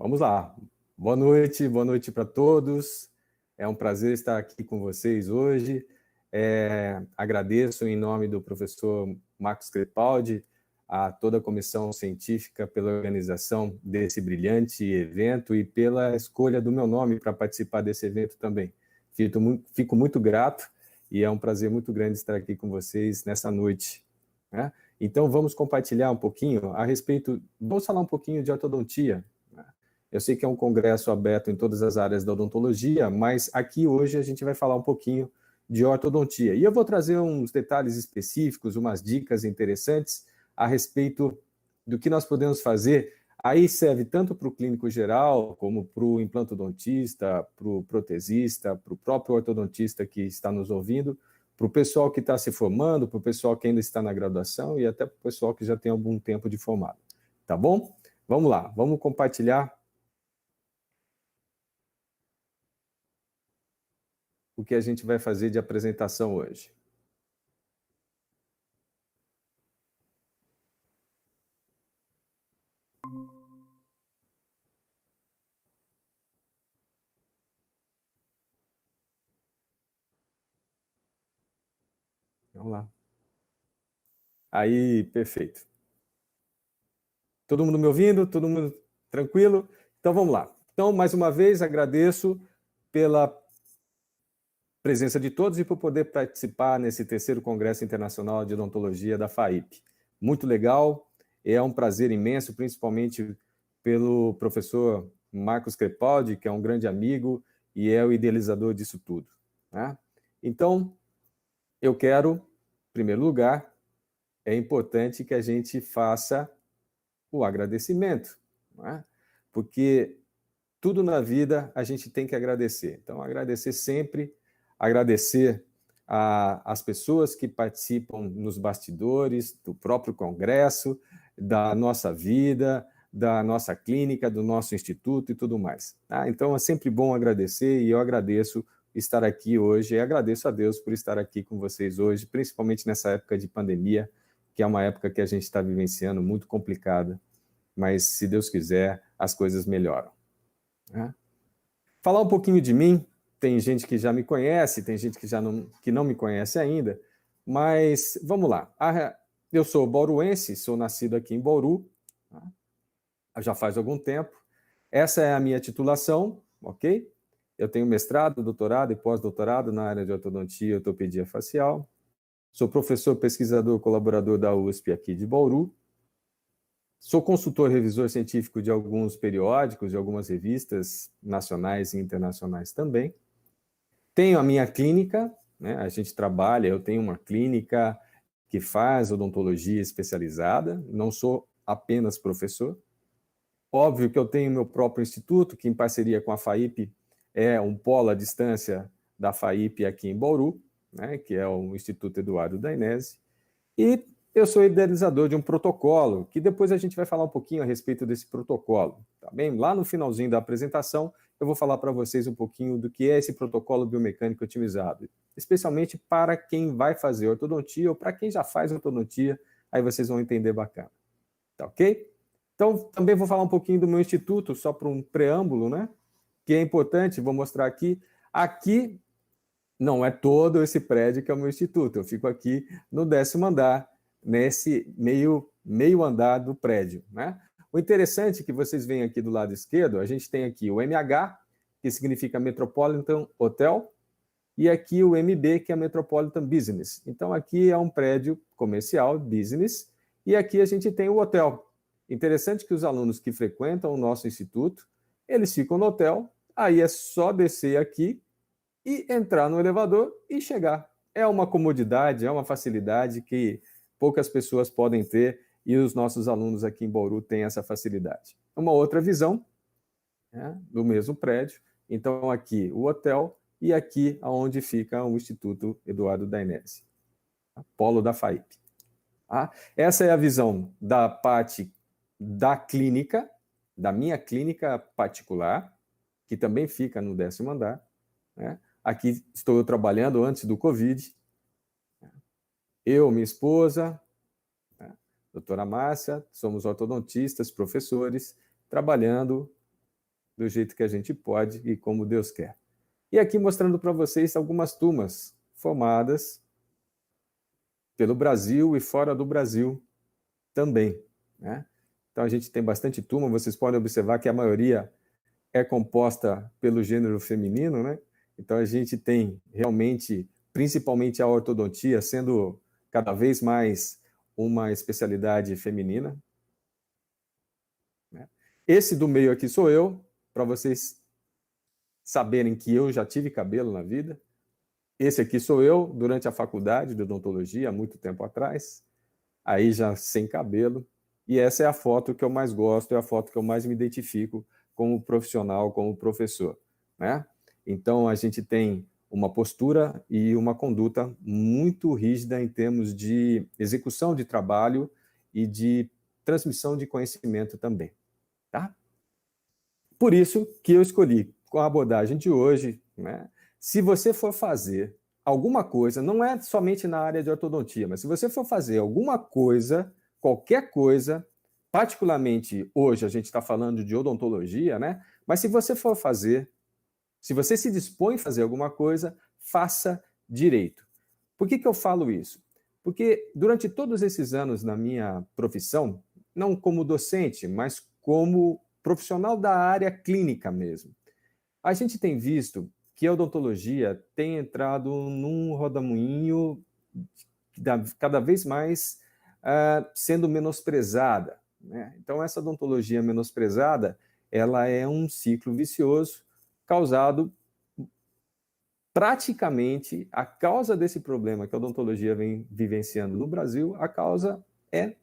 Vamos lá. Boa noite para todos. É um prazer estar aqui com vocês hoje. Agradeço em nome do professor Marcos Crepaldi, a toda a comissão científica pela organização desse brilhante evento e pela escolha do meu nome para participar desse evento também. Fico muito grato e é um prazer muito grande estar aqui com vocês nessa noite, né? Então, vamos compartilhar um pouquinho a respeito, vamos falar um pouquinho de ortodontia. Eu sei que é um congresso aberto em todas as áreas da odontologia, mas aqui hoje a gente vai falar um pouquinho de ortodontia. E eu vou trazer uns detalhes específicos, umas dicas interessantes a respeito do que nós podemos fazer. Aí serve tanto para o clínico geral, como para o implantodontista, para o protesista, para o próprio ortodontista que está nos ouvindo, para o pessoal que está se formando, para o pessoal que ainda está na graduação e até para o pessoal que já tem algum tempo de formado. Tá bom? Vamos lá, vamos compartilhar o que a gente vai fazer de apresentação hoje. Vamos lá. Aí, perfeito. Todo mundo me ouvindo? Todo mundo tranquilo? Então, vamos lá. Então, mais uma vez, agradeço pela presença de todos e por poder participar nesse terceiro Congresso Internacional de Odontologia da FAIP. Muito legal, é um prazer imenso, principalmente pelo professor Marcos Crepaldi, que é um grande amigo e é o idealizador disso tudo, né? Então, eu quero, em primeiro lugar, é importante que a gente faça o agradecimento, não é? Porque tudo na vida a gente tem que agradecer. Então, agradecer sempre, agradecer às pessoas que participam nos bastidores do próprio congresso, da nossa vida, da nossa clínica, do nosso instituto e tudo mais. Então, é sempre bom agradecer e eu agradeço estar aqui hoje e agradeço a Deus por estar aqui com vocês hoje, principalmente nessa época de pandemia, que é uma época que a gente está vivenciando muito complicada, mas se Deus quiser, as coisas melhoram. Falar um pouquinho de mim, tem gente que já me conhece, tem gente que não me conhece ainda, mas vamos lá. Eu sou bauruense, sou nascido aqui em Bauru, já faz algum tempo. Essa é a minha titulação, ok? Eu tenho mestrado, doutorado e pós-doutorado na área de ortodontia e ortopedia facial. Sou professor, pesquisador, colaborador da USP aqui de Bauru. Sou consultor revisor científico de alguns periódicos, de algumas revistas nacionais e internacionais também. Tenho a minha clínica, né? A gente trabalha, eu tenho uma clínica que faz odontologia especializada, não sou apenas professor. Óbvio que eu tenho meu próprio instituto, que em parceria com a FAIP é um polo à distância da FAIP aqui em Bauru, né? Que é o Instituto Eduardo Dainese. E eu sou idealizador de um protocolo, que depois a gente vai falar um pouquinho a respeito desse protocolo, tá bem? Lá no finalzinho da apresentação, eu vou falar para vocês um pouquinho do que é esse protocolo biomecânico otimizado, especialmente para quem vai fazer ortodontia ou para quem já faz ortodontia, aí vocês vão entender bacana, tá ok? Então, também vou falar um pouquinho do meu instituto, só para um preâmbulo, né? Que é importante, vou mostrar aqui. Aqui não é todo esse prédio que é o meu instituto, eu fico aqui no 10º andar, nesse meio andar do prédio, né? O interessante é que vocês veem aqui do lado esquerdo, a gente tem aqui o MH, que significa Metropolitan Hotel, e aqui o MB, que é Metropolitan Business. Então, aqui é um prédio comercial, business, e aqui a gente tem o hotel. Interessante que os alunos que frequentam o nosso instituto, eles ficam no hotel, aí é só descer aqui e entrar no elevador e chegar. É uma comodidade, é uma facilidade que poucas pessoas podem ter e os nossos alunos aqui em Bauru têm essa facilidade. Uma outra visão, né, do mesmo prédio. Então, aqui o hotel e aqui onde fica o Instituto Eduardo Dainese, polo da FAIP. Essa é a visão da parte da clínica, da minha clínica particular, que também fica no 10º andar, né? Aqui estou eu trabalhando antes do Covid. Eu, minha esposa, doutora Márcia, somos ortodontistas, professores, trabalhando do jeito que a gente pode e como Deus quer. E aqui mostrando para vocês algumas turmas formadas pelo Brasil e fora do Brasil também, né? Então a gente tem bastante turma, vocês podem observar que a maioria é composta pelo gênero feminino, né? Então a gente tem realmente, principalmente a ortodontia, sendo cada vez mais uma especialidade feminina, né? Esse do meio aqui sou eu, para vocês saberem que eu já tive cabelo na vida. Esse aqui sou eu durante a faculdade de odontologia, há muito tempo atrás, aí já sem cabelo. E essa é a foto que eu mais gosto, é a foto que eu mais me identifico como profissional, como professor, né? Então, a gente tem uma postura e uma conduta muito rígida em termos de execução de trabalho e de transmissão de conhecimento também, tá? Por isso que eu escolhi, com a abordagem de hoje, né? Se você for fazer alguma coisa, não é somente na área de ortodontia, mas se você for fazer alguma coisa, qualquer coisa, particularmente hoje a gente está falando de odontologia, né? Mas se você for fazer, se você se dispõe a fazer alguma coisa, faça direito. Por que eu falo isso? Porque durante todos esses anos na minha profissão, não como docente, mas como profissional da área clínica mesmo, a gente tem visto que a odontologia tem entrado num rodamuinho cada vez mais sendo menosprezada, né? Então, essa odontologia menosprezada, ela é um ciclo vicioso causado praticamente, a causa desse problema que a odontologia vem vivenciando no Brasil, a causa é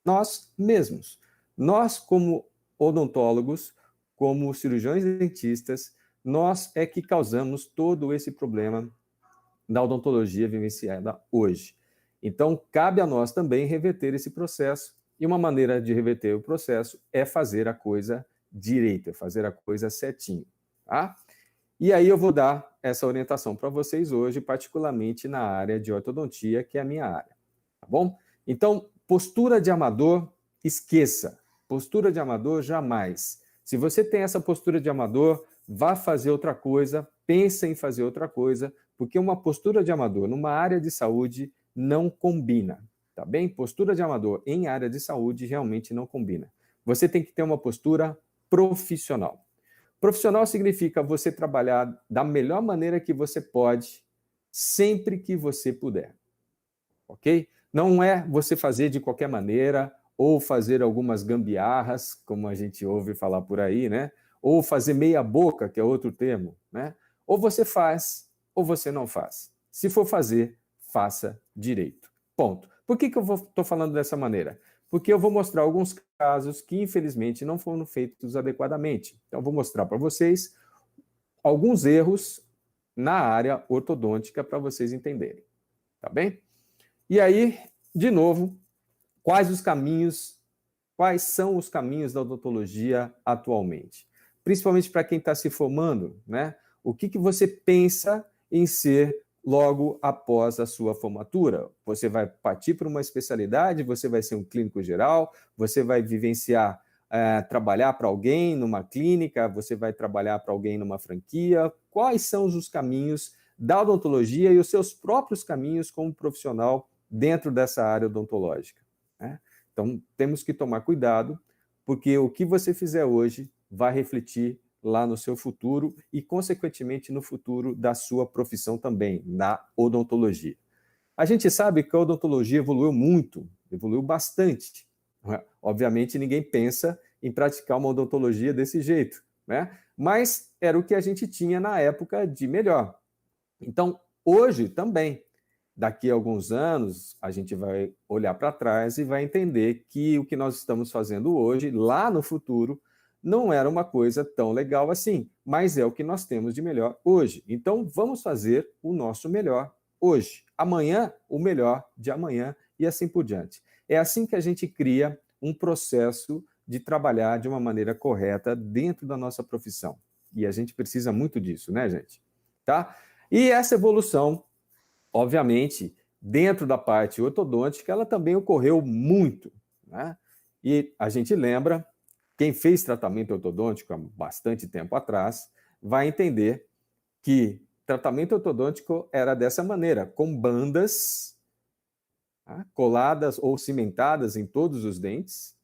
nós mesmos. Nós, como odontólogos, como cirurgiões dentistas, nós é que causamos todo esse problema da odontologia vivenciada hoje. Então, cabe a nós também reverter esse processo, e uma maneira de reverter o processo é fazer a coisa direita, fazer a coisa certinho, tá? E aí eu vou dar essa orientação para vocês hoje, particularmente na área de ortodontia, que é a minha área, tá bom? Então, postura de amador, esqueça. Postura de amador, jamais. Se você tem essa postura de amador, vá fazer outra coisa, pensa em fazer outra coisa, porque uma postura de amador numa área de saúde não combina, tá bem? Postura de amador em área de saúde realmente não combina. Você tem que ter uma postura profissional. Profissional significa você trabalhar da melhor maneira que você pode, sempre que você puder, ok? Não é você fazer de qualquer maneira, ou fazer algumas gambiarras, como a gente ouve falar por aí, né? Ou fazer meia boca, que é outro termo, né? Ou você faz, ou você não faz. Se for fazer, faça direito. Ponto. Por que eu estou falando dessa maneira? Porque eu vou mostrar alguns casos que, infelizmente, não foram feitos adequadamente. Então, eu vou mostrar para vocês alguns erros na área ortodôntica para vocês entenderem. Tá bem? E aí, de novo, quais são os caminhos da odontologia atualmente? Principalmente para quem está se formando, né? O que você pensa em ser logo após a sua formatura? Você vai partir para uma especialidade, você vai ser um clínico geral, você vai vivenciar, trabalhar para alguém numa clínica, você vai trabalhar para alguém numa franquia? Quais são os caminhos da odontologia e os seus próprios caminhos como profissional dentro dessa área odontológica, né? Então, temos que tomar cuidado, porque o que você fizer hoje vai refletir lá no seu futuro e, consequentemente, no futuro da sua profissão também, na odontologia. A gente sabe que a odontologia evoluiu muito, evoluiu bastante. Obviamente, ninguém pensa em praticar uma odontologia desse jeito, né? Mas era o que a gente tinha na época de melhor. Então, hoje também, daqui a alguns anos, a gente vai olhar para trás e vai entender que o que nós estamos fazendo hoje, lá no futuro, não era uma coisa tão legal assim, mas é o que nós temos de melhor hoje. Então, vamos fazer o nosso melhor hoje. Amanhã, o melhor de amanhã e assim por diante. É assim que a gente cria um processo de trabalhar de uma maneira correta dentro da nossa profissão. E a gente precisa muito disso, né, gente? Tá? E essa evolução, obviamente, dentro da parte ortodôntica, ela também ocorreu muito, né? E a gente lembra, quem fez tratamento ortodôntico há bastante tempo atrás vai entender que tratamento ortodôntico era dessa maneira, com bandas coladas ou cimentadas em todos os dentes.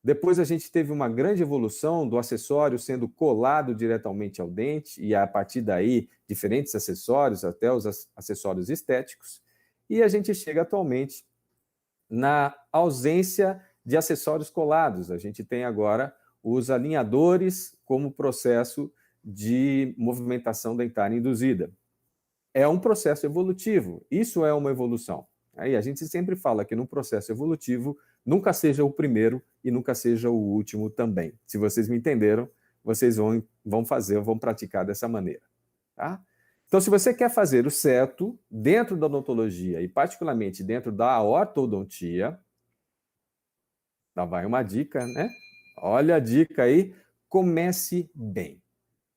Depois a gente teve uma grande evolução do acessório sendo colado diretamente ao dente, e a partir daí diferentes acessórios, até os acessórios estéticos. E a gente chega atualmente na ausência de acessórios colados. A gente tem agora os alinhadores como processo de movimentação dentária induzida. É um processo evolutivo, isso é uma evolução. Aí a gente sempre fala que num processo evolutivo nunca seja o primeiro e nunca seja o último também. Se vocês me entenderam, vocês vão fazer, vão praticar dessa maneira. Tá? Então, se você quer fazer o certo dentro da odontologia e particularmente dentro da ortodontia, lá vai uma dica, né? Olha a dica aí, comece bem.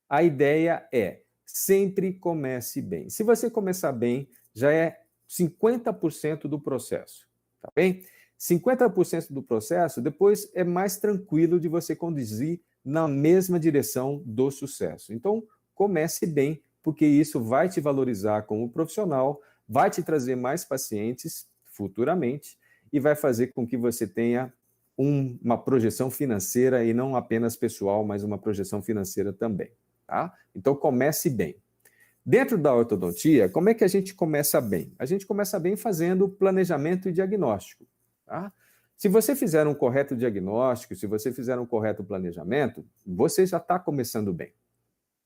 A ideia é sempre comece bem. Se você começar bem, já é 50% do processo, tá bem? 50% do processo, depois é mais tranquilo de você conduzir na mesma direção do sucesso. Então, comece bem, porque isso vai te valorizar como profissional, vai te trazer mais pacientes futuramente e vai fazer com que você tenha uma projeção financeira e não apenas pessoal, mas uma projeção financeira também, tá? Então, comece bem. Dentro da ortodontia, como é que a gente começa bem? A gente começa bem fazendo planejamento e diagnóstico. Tá? Se você fizer um correto diagnóstico, se você fizer um correto planejamento, você já está começando bem.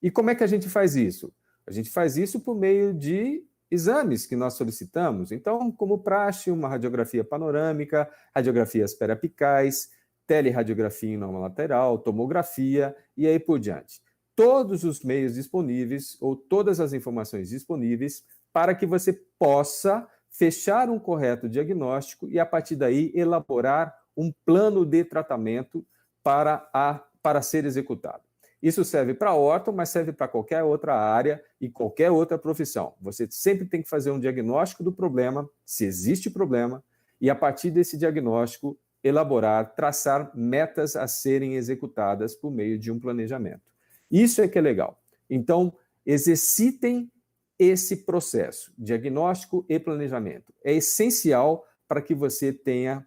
E como é que a gente faz isso? A gente faz isso por meio de exames que nós solicitamos. Então, como praxe, uma radiografia panorâmica, radiografias periapicais, teleradiografia em norma lateral, tomografia e aí por diante. Todos os meios disponíveis ou todas as informações disponíveis para que você possa fechar um correto diagnóstico e, a partir daí, elaborar um plano de tratamento para ser executado. Isso serve para a orto, mas serve para qualquer outra área e qualquer outra profissão. Você sempre tem que fazer um diagnóstico do problema, se existe problema, e, a partir desse diagnóstico, elaborar, traçar metas a serem executadas por meio de um planejamento. Isso é que é legal. Então, exercitem esse processo, diagnóstico e planejamento. É essencial para que você tenha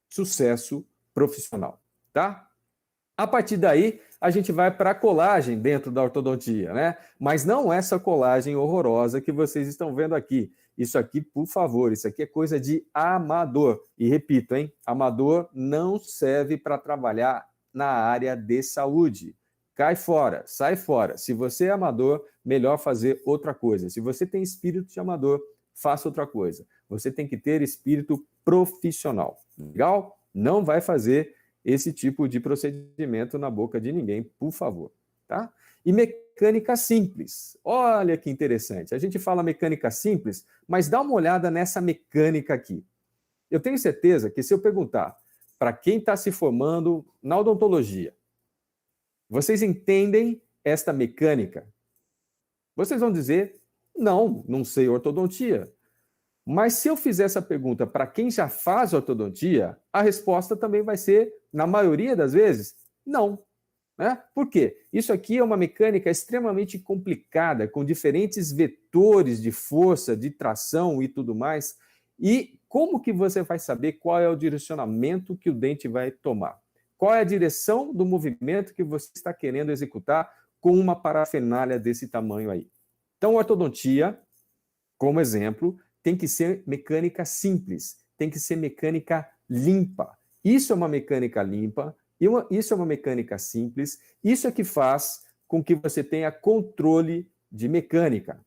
sucesso profissional, tá? A partir daí, a gente vai para a colagem dentro da ortodontia, né? Mas não essa colagem horrorosa que vocês estão vendo aqui. Isso aqui, por favor, isso aqui é coisa de amador. E repito, hein? Amador não serve para trabalhar na área de saúde. Cai fora, sai fora. Se você é amador, melhor fazer outra coisa. Se você tem espírito de amador, faça outra coisa. Você tem que ter espírito profissional. Legal? Não vai fazer esse tipo de procedimento na boca de ninguém, por favor. Tá? E mecânica simples. Olha que interessante. A gente fala mecânica simples, mas dá uma olhada nessa mecânica aqui. Eu tenho certeza que se eu perguntar para quem está se formando na odontologia, vocês entendem esta mecânica? Vocês vão dizer, não sei ortodontia. Mas se eu fizer essa pergunta para quem já faz ortodontia, a resposta também vai ser, na maioria das vezes, não. Né? Por quê? Isso aqui é uma mecânica extremamente complicada, com diferentes vetores de força, de tração e tudo mais. E como que você vai saber qual é o direcionamento que o dente vai tomar? Qual é a direção do movimento que você está querendo executar com uma parafernália desse tamanho aí? Então, ortodontia, como exemplo, tem que ser mecânica simples, tem que ser mecânica limpa. Isso é uma mecânica limpa, isso é uma mecânica simples, isso é que faz com que você tenha controle de mecânica.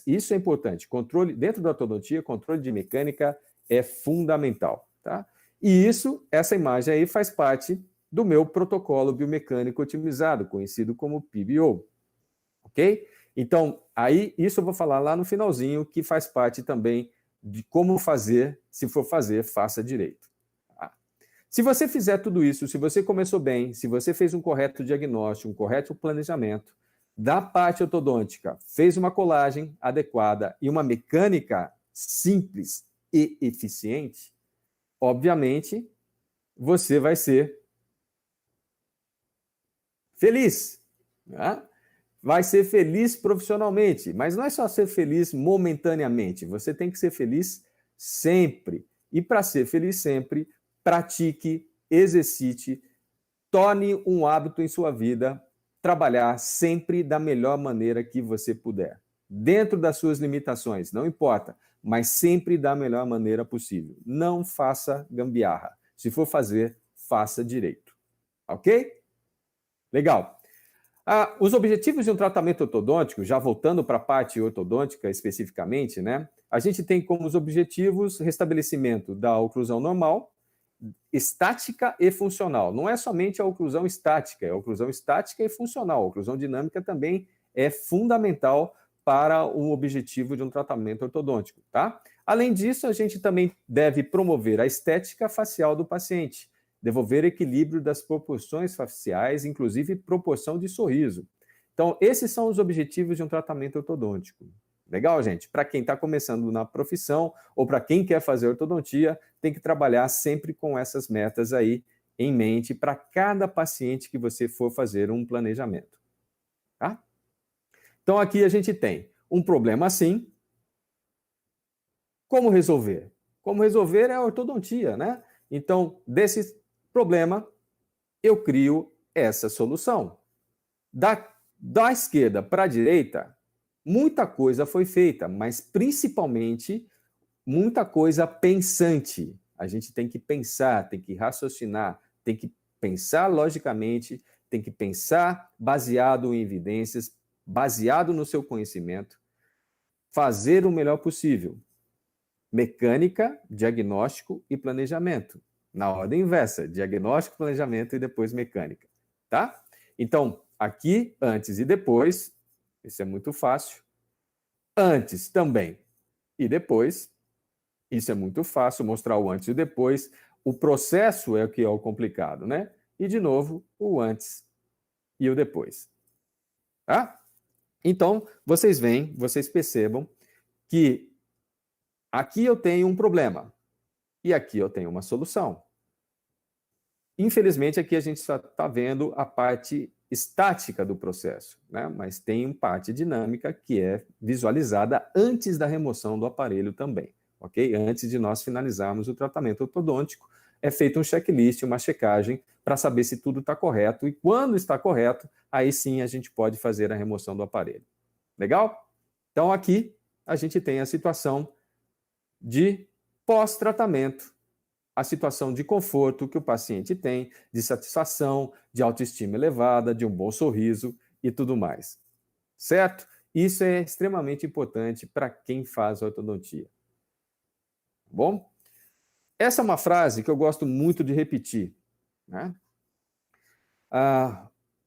Isso é importante. Controle, dentro da ortodontia, controle de mecânica é fundamental, tá? E essa imagem aí faz parte do meu protocolo biomecânico otimizado, conhecido como PBO. Ok? Então, aí, isso eu vou falar lá no finalzinho, que faz parte também de como fazer, se for fazer, faça direito. Tá? Se você fizer tudo isso, se você começou bem, se você fez um correto diagnóstico, um correto planejamento, da parte ortodôntica, fez uma colagem adequada e uma mecânica simples e eficiente, obviamente, você vai ser feliz. Né? Vai ser feliz profissionalmente, mas não é só ser feliz momentaneamente, você tem que ser feliz sempre. E para ser feliz sempre, pratique, exercite, torne um hábito em sua vida, trabalhar sempre da melhor maneira que você puder. Dentro das suas limitações, não importa, mas sempre da melhor maneira possível. Não faça gambiarra. Se for fazer, faça direito. Ok? Legal. Os objetivos de um tratamento ortodôntico, já voltando para a parte ortodôntica especificamente, né? A gente tem como os objetivos restabelecimento da oclusão normal, estática e funcional. Não é somente a oclusão estática, é a oclusão estática e funcional. A oclusão dinâmica também é fundamental para o objetivo de um tratamento ortodôntico, tá? Além disso, a gente também deve promover a estética facial do paciente, devolver equilíbrio das proporções faciais, inclusive proporção de sorriso. Então, esses são os objetivos de um tratamento ortodôntico. Legal, gente? Para quem está começando na profissão ou para quem quer fazer ortodontia, tem que trabalhar sempre com essas metas aí em mente para cada paciente que você for fazer um planejamento. Tá? Então, aqui a gente tem um problema assim. Como resolver? Como resolver é a ortodontia, né? Então, desse problema, eu crio essa solução. Da esquerda para a direita, muita coisa foi feita, mas principalmente muita coisa pensante. A gente tem que pensar, tem que raciocinar, tem que pensar logicamente, tem que pensar baseado em evidências, baseado no seu conhecimento, fazer o melhor possível. Mecânica, diagnóstico e planejamento. Na ordem inversa, diagnóstico, planejamento e depois mecânica, tá? Então, aqui, antes e depois, isso é muito fácil. Antes também e depois, isso é muito fácil, mostrar o antes e depois. O processo é o que é o complicado, né? E, de novo, o antes e o depois. Tá? Então, vocês veem, vocês percebam que aqui eu tenho um problema e aqui eu tenho uma solução. Infelizmente, aqui a gente só está vendo a parte estática do processo, né? Mas tem parte dinâmica que é visualizada antes da remoção do aparelho também, ok? Antes de nós finalizarmos o tratamento ortodôntico, é feito um checklist, uma checagem, para saber se tudo está correto, e quando está correto, aí sim a gente pode fazer a remoção do aparelho. Legal? Então, aqui a gente tem a situação de pós-tratamento, a situação de conforto que o paciente tem, de satisfação, de autoestima elevada, de um bom sorriso e tudo mais. Certo? Isso é extremamente importante para quem faz ortodontia. Bom? Essa é uma frase que eu gosto muito de repetir, né?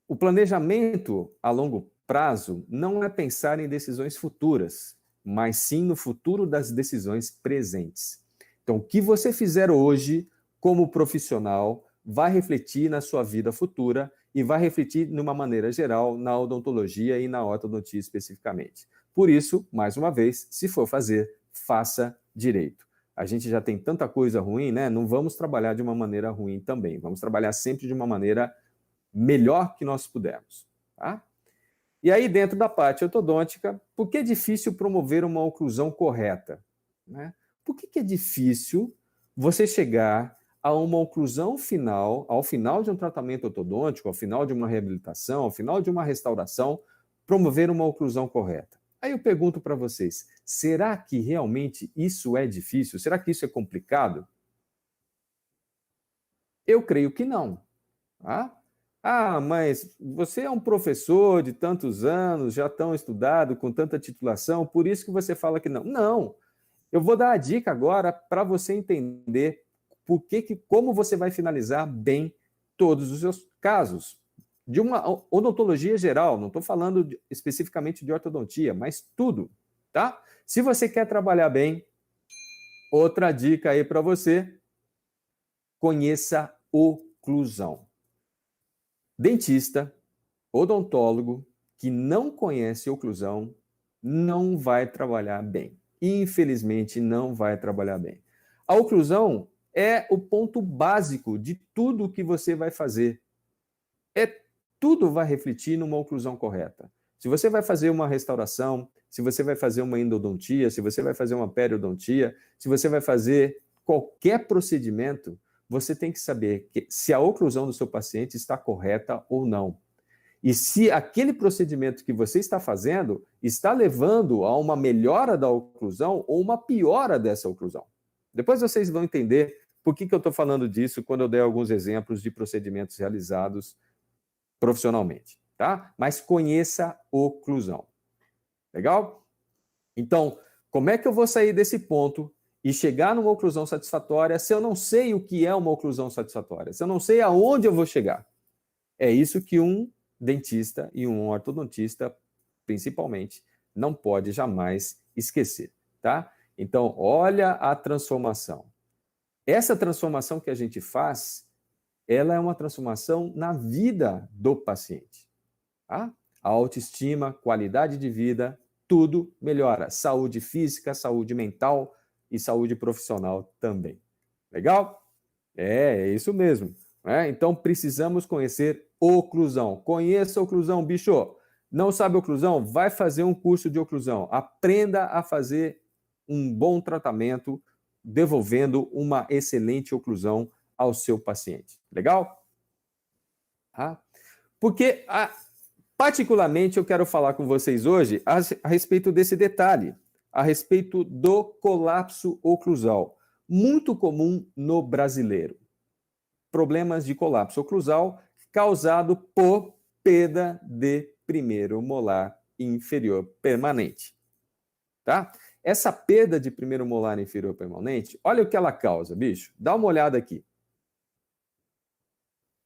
O planejamento a longo prazo não é pensar em decisões futuras, mas sim no futuro das decisões presentes. Então, o que você fizer hoje como profissional vai refletir na sua vida futura e vai refletir de uma maneira geral na odontologia e na ortodontia especificamente. Por isso, mais uma vez, se for fazer, faça direito. A gente já tem tanta coisa ruim, né? Não vamos trabalhar de uma maneira ruim também. Vamos trabalhar sempre de uma maneira melhor que nós pudermos. Tá? E aí, dentro da parte ortodôntica, por que é difícil promover uma oclusão correta? Né? Por que é difícil você chegar a uma oclusão final, ao final de um tratamento ortodôntico, ao final de uma reabilitação, ao final de uma restauração, promover uma oclusão correta? Aí eu pergunto para vocês, será que realmente isso é difícil? Será que isso é complicado? Eu creio que não. Tá? Mas você é um professor de tantos anos, já tão estudado, com tanta titulação, por isso que você fala que não. Não, eu vou dar a dica agora para você entender como você vai finalizar bem todos os seus casos. De uma odontologia geral, não estou falando especificamente de ortodontia, mas tudo, tá? Se você quer trabalhar bem, outra dica aí para você, conheça oclusão. Dentista, odontólogo que não conhece oclusão não vai trabalhar bem. Infelizmente, não vai trabalhar bem. A oclusão é o ponto básico de tudo que você vai fazer. É tudo vai refletir numa oclusão correta. Se você vai fazer uma restauração, se você vai fazer uma endodontia, se você vai fazer uma periodontia, se você vai fazer qualquer procedimento, você tem que saber se a oclusão do seu paciente está correta ou não. E se aquele procedimento que você está fazendo está levando a uma melhora da oclusão ou uma piora dessa oclusão. Depois vocês vão entender por que eu estou falando disso quando eu der alguns exemplos de procedimentos realizados profissionalmente, tá? Mas conheça oclusão. Legal? Então, como é que eu vou sair desse ponto e chegar numa oclusão satisfatória se eu não sei o que é uma oclusão satisfatória? Se eu não sei aonde eu vou chegar? É isso que um dentista e um ortodontista, principalmente, não pode jamais esquecer, tá? Então, olha a transformação. Essa transformação que a gente faz, ela é uma transformação na vida do paciente, tá? A autoestima, qualidade de vida, tudo melhora. Saúde física, saúde mental e saúde profissional também. Legal? É isso mesmo. Né? Então, precisamos conhecer oclusão. Conheça oclusão, bicho. Não sabe oclusão? Vai fazer um curso de oclusão. Aprenda a fazer um bom tratamento, devolvendo uma excelente oclusão ao seu paciente. Legal? Porque, particularmente, eu quero falar com vocês hoje a respeito desse detalhe, a respeito do colapso oclusal, muito comum no brasileiro. Problemas de colapso oclusal causado por perda de primeiro molar inferior permanente. Tá? Essa perda de primeiro molar inferior permanente, olha o que ela causa, bicho. Dá uma olhada aqui.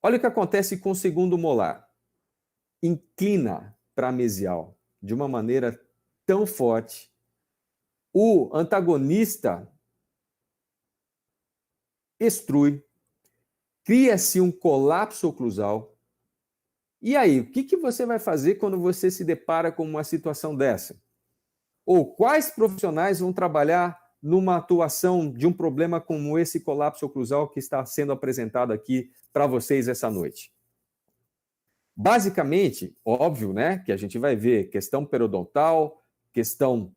Olha o que acontece com o segundo molar. Inclina para a mesial de uma maneira tão forte. O antagonista extrui, cria-se um colapso oclusal. E aí, o que você vai fazer quando você se depara com uma situação dessa? Ou quais profissionais vão trabalhar numa atuação de um problema como esse colapso oclusal que está sendo apresentado aqui para vocês essa noite? Basicamente, óbvio, né, que a gente vai ver questão periodontal, questão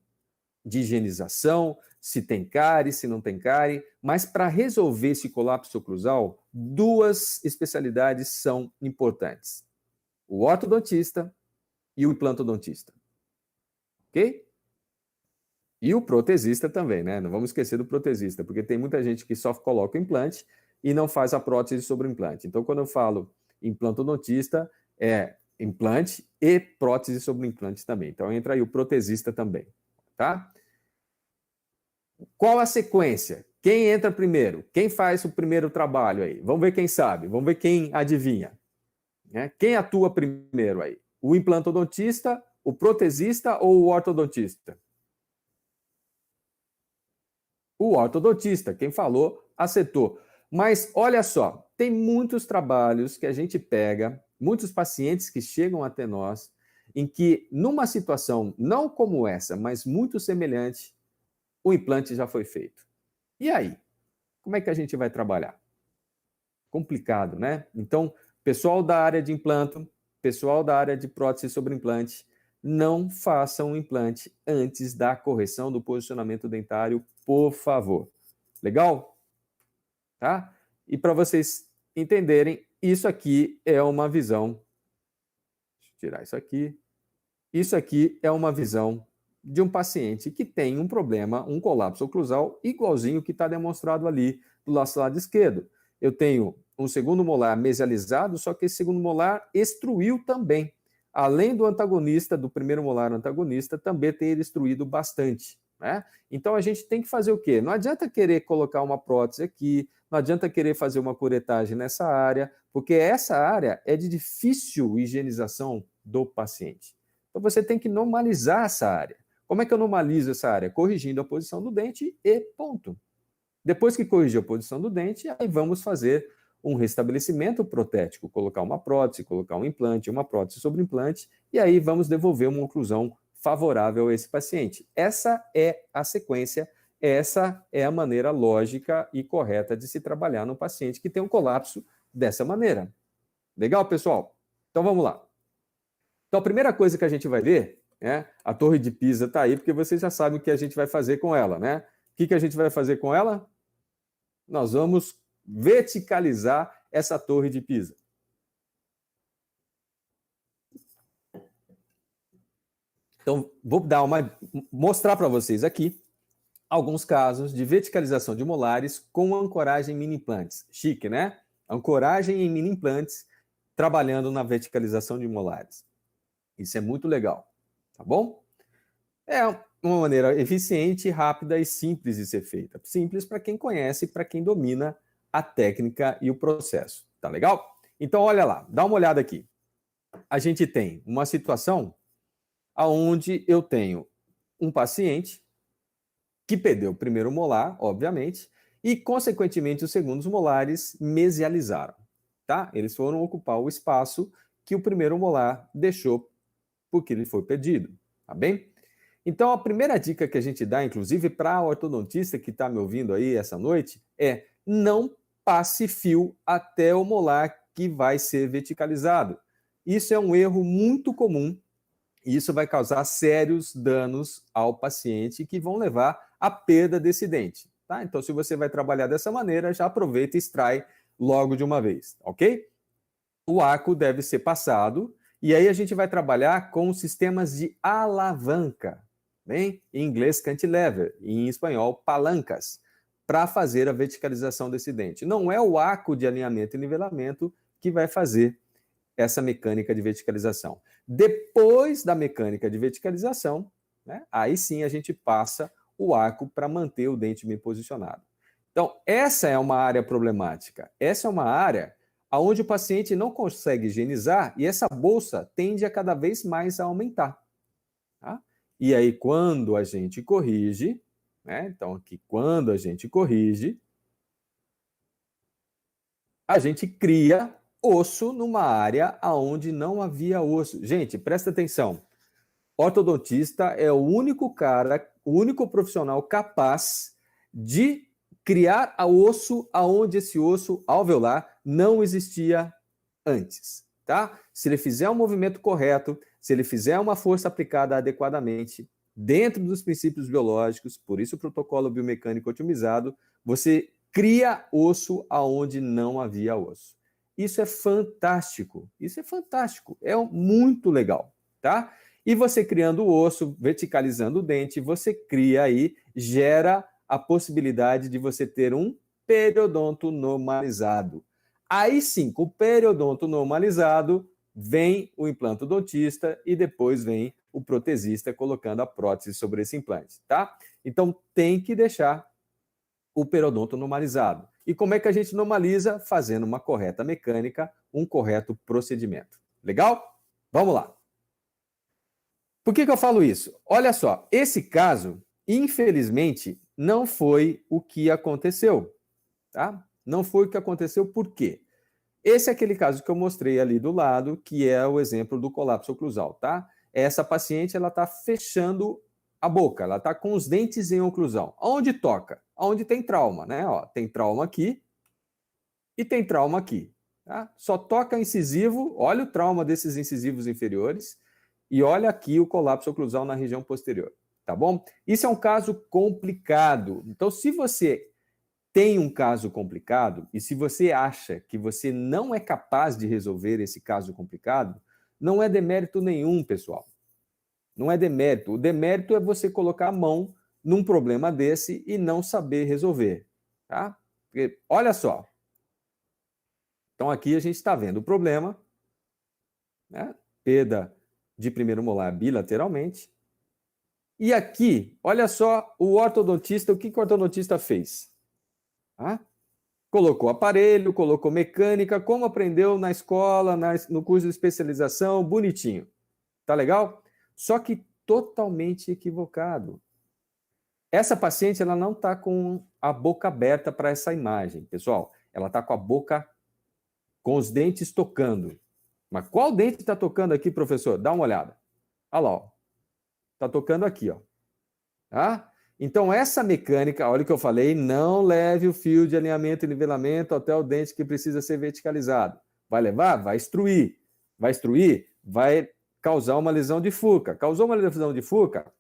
de higienização, se tem cárie, se não tem cárie, mas para resolver esse colapso oclusal, duas especialidades são importantes: o ortodontista e o implantodontista. Ok? E o protesista também, né? Não vamos esquecer do protesista, porque tem muita gente que só coloca o implante e não faz a prótese sobre o implante. Então, quando eu falo implantodontista, é implante e prótese sobre o implante também. Então, entra aí o protesista também, tá? Qual a sequência? Quem entra primeiro? Quem faz o primeiro trabalho aí? Vamos ver quem sabe, vamos ver quem adivinha. Né? Quem atua primeiro aí? O implantodontista, o protesista ou o ortodontista? O ortodontista, quem falou, acertou. Mas olha só, tem muitos trabalhos que a gente pega, muitos pacientes que chegam até nós, em que numa situação não como essa, mas muito semelhante, o implante já foi feito. E aí? Como é que a gente vai trabalhar? Complicado, né? Então, pessoal da área de implanto, pessoal da área de prótese sobre implante, não façam um implante antes da correção do posicionamento dentário, por favor. Legal? Tá? E para vocês entenderem, isso aqui é uma visão. Deixa eu tirar isso aqui. Isso aqui é uma visão de um paciente que tem um problema, um colapso oclusal, igualzinho que está demonstrado ali do nosso lado esquerdo. Eu tenho um segundo molar mesializado, só que esse segundo molar extruiu também. Além do antagonista, do primeiro molar antagonista, também ter extruído bastante. Né? Então a gente tem que fazer o quê? Não adianta querer colocar uma prótese aqui, não adianta querer fazer uma curetagem nessa área, porque essa área é de difícil higienização do paciente. Então você tem que normalizar essa área. Como é que eu normalizo essa área? Corrigindo a posição do dente e ponto. Depois que corrigir a posição do dente, aí vamos fazer um restabelecimento protético, colocar uma prótese, colocar um implante, uma prótese sobre implante, e aí vamos devolver uma oclusão favorável a esse paciente. Essa é a sequência, essa é a maneira lógica e correta de se trabalhar no paciente que tem um colapso dessa maneira. Legal, pessoal? Então, vamos lá. Então, a primeira coisa que a gente vai ver, né? A Torre de Pisa está aí, porque vocês já sabem o que a gente vai fazer com ela, né? O que a gente vai fazer com ela? Nós vamos verticalizar essa Torre de Pisa. Então, vou mostrar para vocês aqui alguns casos de verticalização de molares com ancoragem em mini-implantes. Chique, né? Ancoragem em mini-implantes, trabalhando na verticalização de molares. Isso é muito legal, tá bom? É uma maneira eficiente, rápida e simples de ser feita. Simples para quem conhece, para quem domina a técnica e o processo. Tá legal? Então, olha lá, dá uma olhada aqui. A gente tem uma situação onde eu tenho um paciente que perdeu o primeiro molar, obviamente, e, consequentemente, os segundos molares mesializaram. Tá? Eles foram ocupar o espaço que o primeiro molar deixou porque ele foi perdido. Tá bem? Então, a primeira dica que a gente dá, inclusive para a ortodontista que está me ouvindo aí essa noite, é não passe fio até o molar que vai ser verticalizado. Isso é um erro muito comum e isso vai causar sérios danos ao paciente que vão levar à perda desse dente. Tá? Então, se você vai trabalhar dessa maneira, já aproveita e extrai logo de uma vez, ok? O arco deve ser passado e aí a gente vai trabalhar com sistemas de alavanca, bem? Em inglês, cantilever, e em espanhol, palancas, para fazer a verticalização desse dente. Não é o arco de alinhamento e nivelamento que vai fazer essa mecânica de verticalização. Depois da mecânica de verticalização, né, aí sim a gente passa o arco para manter o dente bem posicionado. Então, essa é uma área problemática. Essa é uma área onde o paciente não consegue higienizar e essa bolsa tende a cada vez mais a aumentar. Tá? E aí, quando a gente corrige, né, então aqui, quando a gente corrige, a gente cria osso numa área onde não havia osso. Gente, presta atenção. Ortodontista é o único cara, o único profissional capaz de criar osso aonde esse osso alveolar não existia antes, tá? Se ele fizer um movimento correto, se ele fizer uma força aplicada adequadamente, dentro dos princípios biológicos, por isso o protocolo biomecânico otimizado, você cria osso aonde não havia osso. Isso é fantástico, é muito legal, tá? E você criando o osso, verticalizando o dente, você cria aí, gera a possibilidade de você ter um periodonto normalizado. Aí sim, com o periodonto normalizado, vem o implantodontista e depois vem o protesista colocando a prótese sobre esse implante, tá? Então tem que deixar o periodonto normalizado. E como é que a gente normaliza? Fazendo uma correta mecânica, um correto procedimento. Legal? Vamos lá. Por que eu falo isso? Olha só, esse caso, infelizmente, não foi o que aconteceu, tá? Não foi o que aconteceu, por quê? Esse é aquele caso que eu mostrei ali do lado, que é o exemplo do colapso oclusal, tá? Essa paciente, ela está fechando a boca, ela está com os dentes em oclusão. Aonde toca? Aonde tem trauma, né? Ó, tem trauma aqui e tem trauma aqui, tá? Só toca incisivo, olha o trauma desses incisivos inferiores e olha aqui o colapso oclusal na região posterior, tá bom? Isso é um caso complicado. Então, se você tem um caso complicado e se você acha que você não é capaz de resolver esse caso complicado, não é demérito nenhum, pessoal. Não é demérito. O demérito é você colocar a mão num problema desse e não saber resolver, tá? Porque, olha só. Então, aqui a gente está vendo o problema, né? Perda de primeiro molar bilateralmente. E aqui, olha só, o ortodontista, o que o ortodontista fez? Ah, colocou aparelho, colocou mecânica, como aprendeu na escola, no curso de especialização, bonitinho. Tá legal? Só que totalmente equivocado. Essa paciente, ela não está com a boca aberta para essa imagem, pessoal. Ela está com a boca, com os dentes tocando. Mas qual dente está tocando aqui, professor? Dá uma olhada. Olha lá, ó. Está tocando aqui, ó. Tá? Então, essa mecânica, olha o que eu falei, não leve o fio de alinhamento e nivelamento até o dente que precisa ser verticalizado. Vai levar? Vai instruir. Vai extruir? Vai causar uma lesão de fuca. Causou uma lesão de fuca?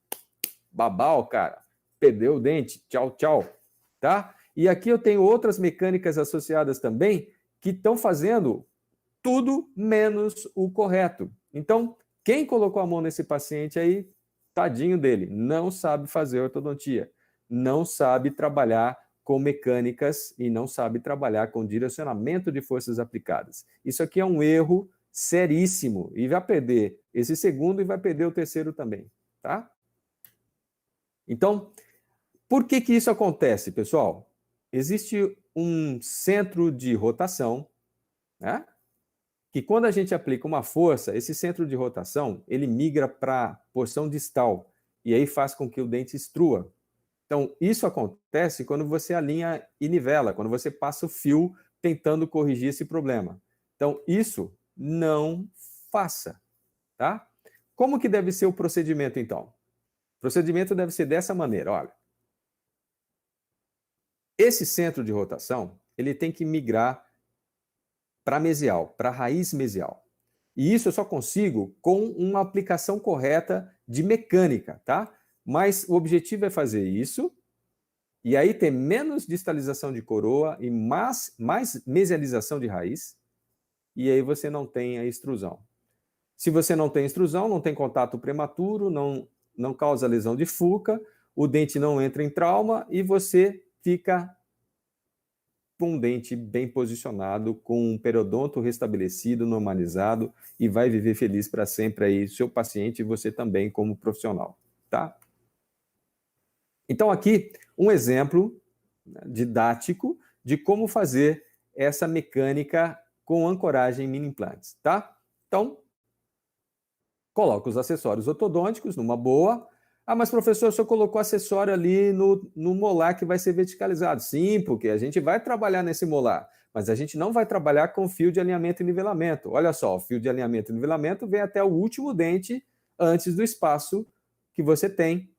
Babau, cara. Perdeu o dente. Tchau, tchau. Tá? E aqui eu tenho outras mecânicas associadas também que estão fazendo tudo menos o correto. Então, quem colocou a mão nesse paciente aí, tadinho dele, não sabe fazer ortodontia, não sabe trabalhar com mecânicas e não sabe trabalhar com direcionamento de forças aplicadas. Isso aqui é um erro seríssimo e vai perder esse segundo e vai perder o terceiro também, tá? Então, por que que isso acontece, pessoal? Existe um centro de rotação, né? Que quando a gente aplica uma força, esse centro de rotação, ele migra para a porção distal, e aí faz com que o dente extrua. Então, isso acontece quando você alinha e nivela, quando você passa o fio tentando corrigir esse problema. Então, isso não faça, tá? Como que deve ser o procedimento, então? O procedimento deve ser dessa maneira, olha. Esse centro de rotação, ele tem que migrar para mesial, para a raiz mesial. E isso eu só consigo com uma aplicação correta de mecânica, tá? Mas o objetivo é fazer isso, e aí ter menos distalização de coroa e mais mesialização de raiz, e aí você não tem a extrusão. Se você não tem extrusão, não tem contato prematuro, não causa lesão de fuca, o dente não entra em trauma e você fica com um dente bem posicionado, com um periodonto restabelecido, normalizado e vai viver feliz para sempre aí, seu paciente e você também como profissional, tá? Então aqui um exemplo didático de como fazer essa mecânica com ancoragem mini implantes, tá? Então, coloca os acessórios ortodônticos numa boa. Ah, mas professor, o senhor colocou acessório ali no molar que vai ser verticalizado. Sim, porque a gente vai trabalhar nesse molar, mas a gente não vai trabalhar com fio de alinhamento e nivelamento. Olha só, o fio de alinhamento e nivelamento vem até o último dente antes do espaço que você tem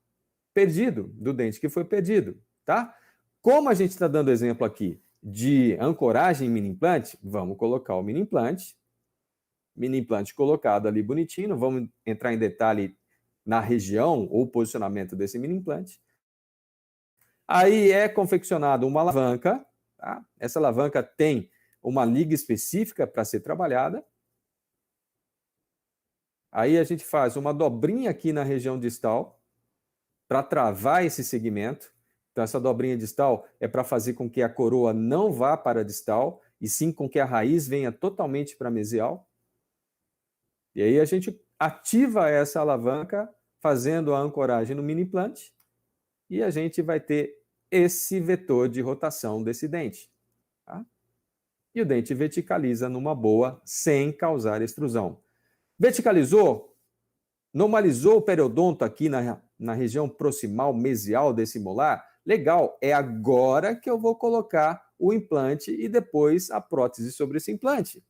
perdido, do dente que foi perdido, tá? Como a gente está dando exemplo aqui de ancoragem mini implante, vamos colocar o mini implante colocado ali bonitinho, não vamos entrar em detalhe na região ou posicionamento desse mini implante. Aí é confeccionado uma alavanca, tá? Essa alavanca tem uma liga específica para ser trabalhada. Aí a gente faz uma dobrinha aqui na região distal para travar esse segmento. Então essa dobrinha distal é para fazer com que a coroa não vá para a distal, e sim com que a raiz venha totalmente para a mesial. E aí a gente ativa essa alavanca fazendo a ancoragem no mini implante e a gente vai ter esse vetor de rotação desse dente. Tá? E o dente verticaliza numa boa, sem causar extrusão. Verticalizou, normalizou o periodonto aqui na região proximal mesial desse molar, legal, é agora que eu vou colocar o implante e depois a prótese sobre esse implante.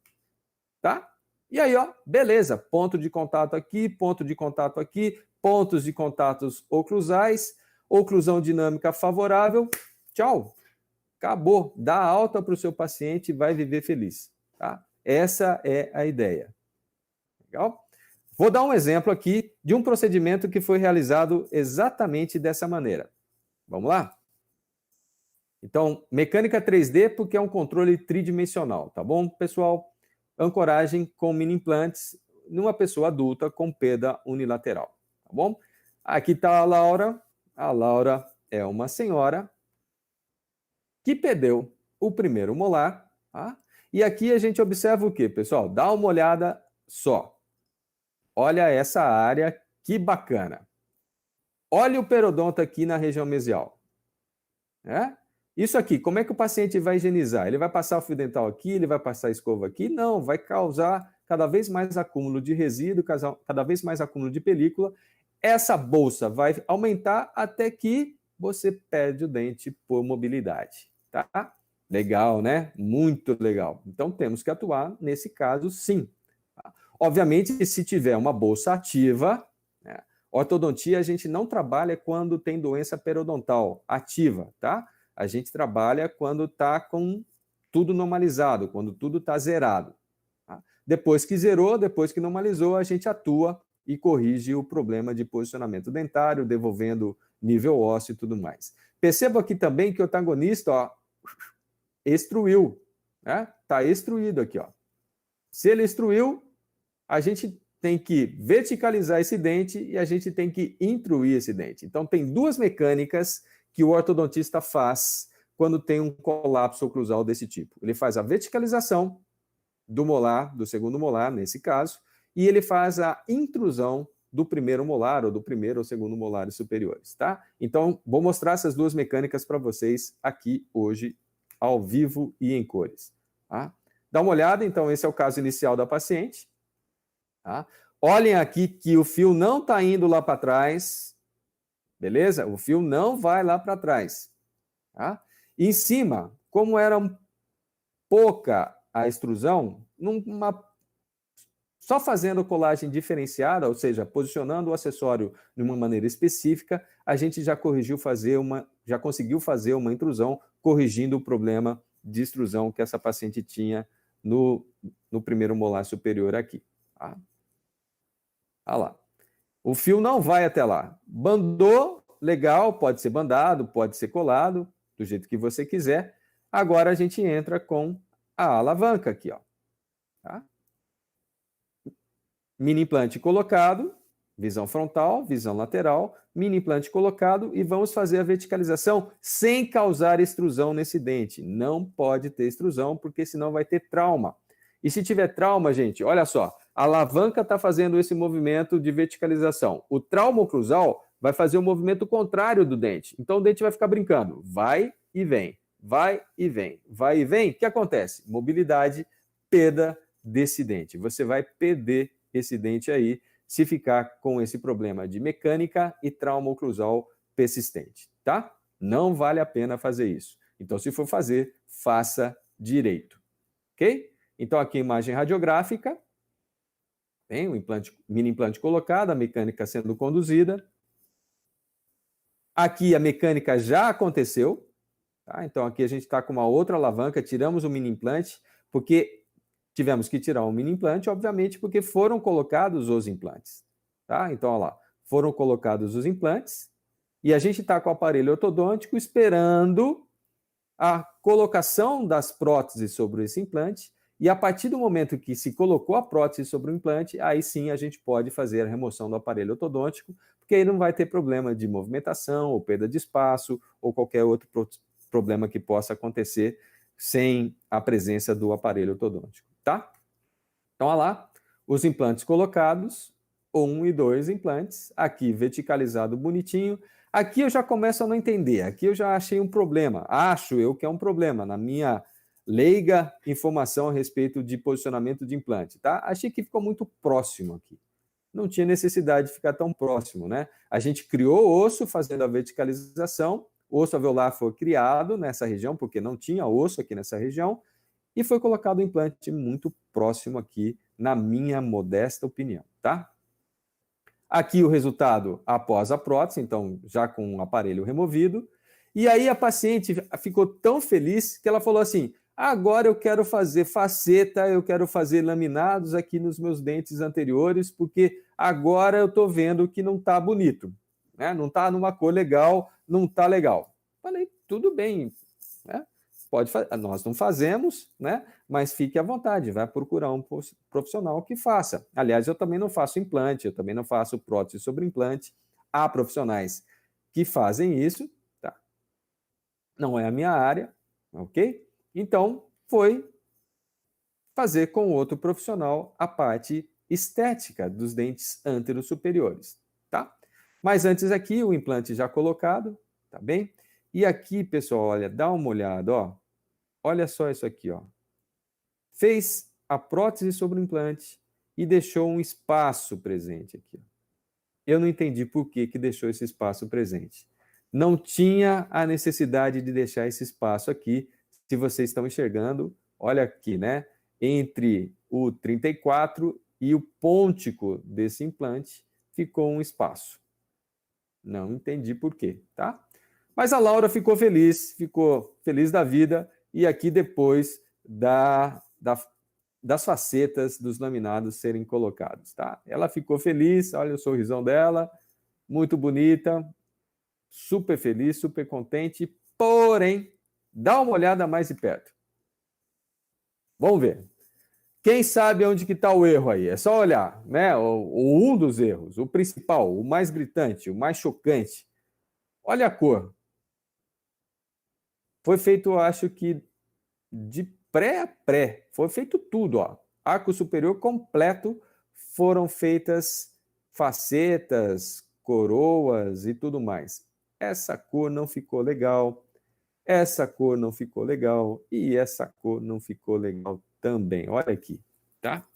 Tá? E aí, ó, beleza, ponto de contato aqui, ponto de contato aqui, pontos de contatos oclusais, oclusão dinâmica favorável, tchau, acabou, dá alta para o seu paciente e vai viver feliz, tá? Essa é a ideia. Legal? Vou dar um exemplo aqui de um procedimento que foi realizado exatamente dessa maneira. Vamos lá? Então, mecânica 3D porque é um controle tridimensional, tá bom, pessoal? Ancoragem com mini implantes numa pessoa adulta com perda unilateral, tá bom? Aqui está a Laura. A Laura é uma senhora que perdeu o primeiro molar, tá? E aqui a gente observa o quê, pessoal? Dá uma olhada só. Olha essa área, que bacana. Olha o periodonto aqui na região mesial. Né? Isso aqui, como é que o paciente vai higienizar? Ele vai passar o fio dental aqui, ele vai passar a escova aqui? Não, vai causar cada vez mais acúmulo de resíduo, cada vez mais acúmulo de película. Essa bolsa vai aumentar até que você perde o dente por mobilidade, tá? Legal, né? Muito legal. Então, temos que atuar nesse caso, sim. Tá? Obviamente, se tiver uma bolsa ativa, né? Ortodontia a gente não trabalha quando tem doença periodontal ativa, tá? A gente trabalha quando está com tudo normalizado, quando tudo está zerado. Tá? Depois que zerou, depois que normalizou, a gente atua e corrige o problema de posicionamento dentário, devolvendo nível ósseo e tudo mais. Perceba aqui também que o antagonista, ó, extruiu, né? Está extruído aqui, ó. Se ele extruiu, a gente tem que verticalizar esse dente e a gente tem que intruir esse dente. Então, tem duas mecânicas que o ortodontista faz quando tem um colapso oclusal desse tipo. Ele faz a verticalização do molar, do segundo molar, nesse caso, e ele faz a intrusão do primeiro molar, ou do primeiro ou segundo molares superiores, tá? Então, vou mostrar essas duas mecânicas para vocês aqui hoje, ao vivo e em cores, tá? Dá uma olhada, então, esse é o caso inicial da paciente, tá? Olhem aqui que o fio não está indo lá para trás, beleza? O fio não vai lá para trás, tá? E em cima, como era pouca a extrusão, só fazendo colagem diferenciada, ou seja, posicionando o acessório de uma maneira específica, a gente já conseguiu fazer uma intrusão, corrigindo o problema de extrusão que essa paciente tinha no primeiro molar superior aqui. Tá? Olha lá. O fio não vai até lá. Bandou, legal, pode ser bandado, pode ser colado, do jeito que você quiser. Agora a gente entra com a alavanca aqui, ó. Tá? Mini implante colocado, visão frontal, visão lateral, mini implante colocado e vamos fazer a verticalização sem causar extrusão nesse dente. Não pode ter extrusão, porque senão vai ter trauma. E se tiver trauma, gente, olha só, a alavanca está fazendo esse movimento de verticalização. O trauma oclusal vai fazer o movimento contrário do dente. Então o dente vai ficar brincando, vai e vem, vai e vem, vai e vem. O que acontece? Mobilidade, perda desse dente. Você vai perder esse dente aí se ficar com esse problema de mecânica e trauma oclusal persistente, tá? Não vale a pena fazer isso. Então, se for fazer, faça direito, ok? Então, aqui a imagem radiográfica, tem o mini implante colocado, a mecânica sendo conduzida. Aqui a mecânica já aconteceu, tá? Então, aqui a gente está com uma outra alavanca, tiramos o mini implante, porque tivemos que tirar um mini implante, obviamente, porque foram colocados os implantes. Tá? Então, olha lá, foram colocados os implantes e a gente está com o aparelho ortodôntico esperando a colocação das próteses sobre esse implante e a partir do momento que se colocou a prótese sobre o implante, aí sim a gente pode fazer a remoção do aparelho ortodôntico, porque aí não vai ter problema de movimentação ou perda de espaço ou qualquer outro problema que possa acontecer sem a presença do aparelho ortodôntico. Tá? Então, olha lá, os implantes colocados, 1 e 2 implantes, aqui verticalizado bonitinho. Aqui eu já começo a não entender, aqui eu já achei um problema, acho eu que é um problema na minha leiga informação a respeito de posicionamento de implante, tá? Achei que ficou muito próximo aqui. Não tinha necessidade de ficar tão próximo, né? A gente criou o osso fazendo a verticalização, o osso alveolar foi criado nessa região, porque não tinha osso aqui nessa região, e foi colocado um implante muito próximo aqui, na minha modesta opinião, tá? Aqui o resultado após a prótese, então já com o aparelho removido. E aí a paciente ficou tão feliz que ela falou assim, agora eu quero fazer faceta, eu quero fazer laminados aqui nos meus dentes anteriores, porque agora eu estou vendo que não está bonito, né? Não está numa cor legal, não está legal. Falei, tudo bem, né? Pode fazer, nós não fazemos, né? Mas fique à vontade, vai procurar um profissional que faça. Aliás, eu também não faço implante, eu também não faço prótese sobre implante. Há profissionais que fazem isso, tá? Não é a minha área, ok? Então, foi fazer com outro profissional a parte estética dos dentes anterosuperiores, tá? Mas antes aqui, o implante já colocado, tá bem? E aqui, pessoal, olha, dá uma olhada, ó. Olha só isso aqui, ó. Fez a prótese sobre o implante e deixou um espaço presente aqui. Eu não entendi por que deixou esse espaço presente. Não tinha a necessidade de deixar esse espaço aqui, se vocês estão enxergando, olha aqui, né? Entre o 34 e o pôntico desse implante ficou um espaço. Não entendi por quê, tá? Mas a Laura ficou feliz da vida, e aqui depois das facetas dos laminados serem colocados, tá? Ela ficou feliz, olha o sorrisão dela, muito bonita, super feliz, super contente, porém, dá uma olhada mais de perto. Vamos ver. Quem sabe onde que está o erro aí? É só olhar, né? Um dos erros, o principal, o mais gritante, o mais chocante. Olha a cor. Foi feito, eu acho que de pré a pré. Foi feito tudo, ó. Arco superior completo, foram feitas facetas, coroas e tudo mais. Essa cor não ficou legal. Essa cor não ficou legal. E essa cor não ficou legal também. Olha aqui, tá?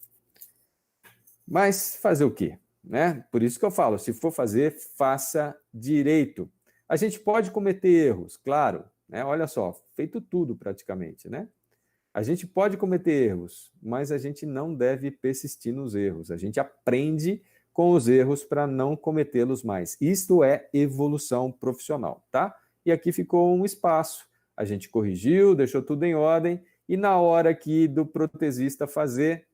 Mas fazer o quê? Né? Por isso que eu falo, se for fazer, faça direito. A gente pode cometer erros, claro, né? Olha só, feito tudo praticamente, né? A gente pode cometer erros, mas a gente não deve persistir nos erros. A gente aprende com os erros para não cometê-los mais. Isto é evolução profissional, tá? E aqui ficou um espaço. A gente corrigiu, deixou tudo em ordem, e na hora aqui do protesista fazer,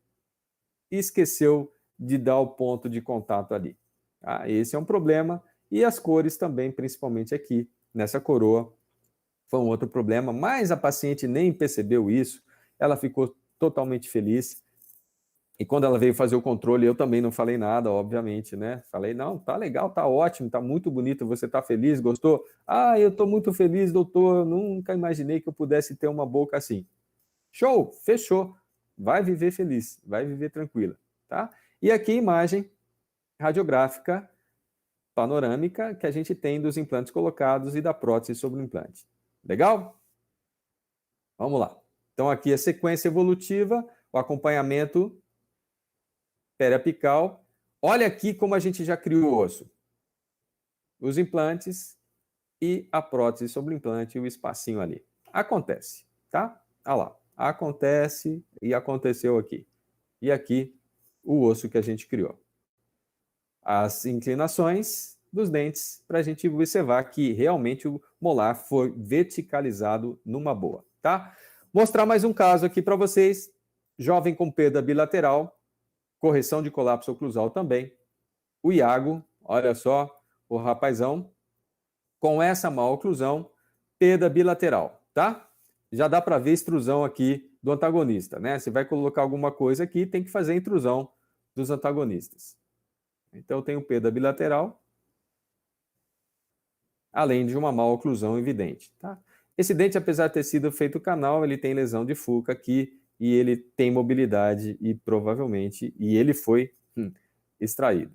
esqueceu de dar o ponto de contato ali. Tá? Esse é um problema. E as cores também, principalmente aqui, nessa coroa, foi um outro problema, mas a paciente nem percebeu isso, ela ficou totalmente feliz. E quando ela veio fazer o controle, eu também não falei nada, obviamente, né? Falei, não, tá legal, tá ótimo, tá muito bonito, você tá feliz, gostou? Ah, eu tô muito feliz, doutor, eu nunca imaginei que eu pudesse ter uma boca assim. Show, fechou. Vai viver feliz, vai viver tranquila, tá? E aqui imagem radiográfica panorâmica que a gente tem dos implantes colocados e da prótese sobre o implante. Legal? Vamos lá. Então, aqui a sequência evolutiva, o acompanhamento periapical. Olha aqui como a gente já criou o osso. Os implantes e a prótese sobre o implante e o espacinho ali. Acontece, tá? Olha lá. Acontece e aconteceu aqui. E aqui o osso que a gente criou. As inclinações dos dentes para a gente observar que realmente o molar foi verticalizado numa boa, tá? Mostrar mais um caso aqui para vocês. Jovem com perda bilateral, correção de colapso oclusal também. O Iago, olha só, o rapazão, com essa má oclusão, perda bilateral, tá? Já dá para ver a extrusão aqui do antagonista, né? Se vai colocar alguma coisa aqui, tem que fazer a intrusão dos antagonistas. Então, eu tenho perda bilateral, além de uma má oclusão evidente. Tá? Esse dente, apesar de ter sido feito canal, ele tem lesão de Fuca aqui e ele tem mobilidade e provavelmente, e ele foi extraído.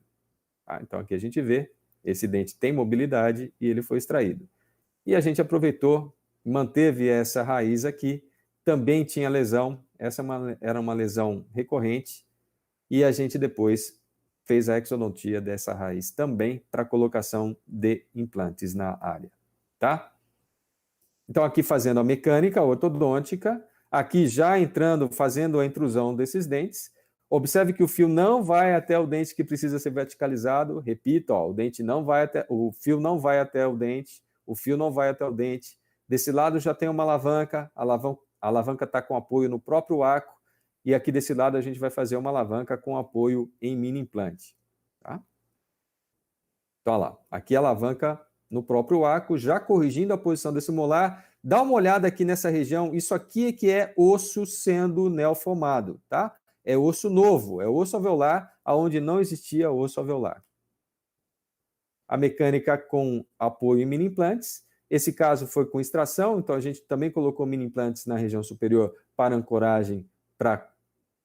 Tá? Então, aqui a gente vê, esse dente tem mobilidade e ele foi extraído. E a gente aproveitou, manteve essa raiz aqui, também tinha lesão, essa era uma lesão recorrente, e a gente depois fez a exodontia dessa raiz também para colocação de implantes na área, tá? Então, aqui fazendo a mecânica ortodôntica, aqui já entrando, fazendo a intrusão desses dentes. Observe que o fio não vai até o dente que precisa ser verticalizado. Repito, ó, o fio não vai até o dente, o fio não vai até o dente. Desse lado já tem uma alavanca, a alavanca está com apoio no próprio arco, e aqui desse lado a gente vai fazer uma alavanca com apoio em mini implante. Tá? Então, olha lá, aqui a alavanca no próprio arco, já corrigindo a posição desse molar. Dá uma olhada aqui nessa região, isso aqui é que é osso sendo neoformado, tá? É osso novo, é osso alveolar, onde não existia osso alveolar. A mecânica com apoio em mini implantes. Esse caso foi com extração, então a gente também colocou mini implantes na região superior para ancoragem, para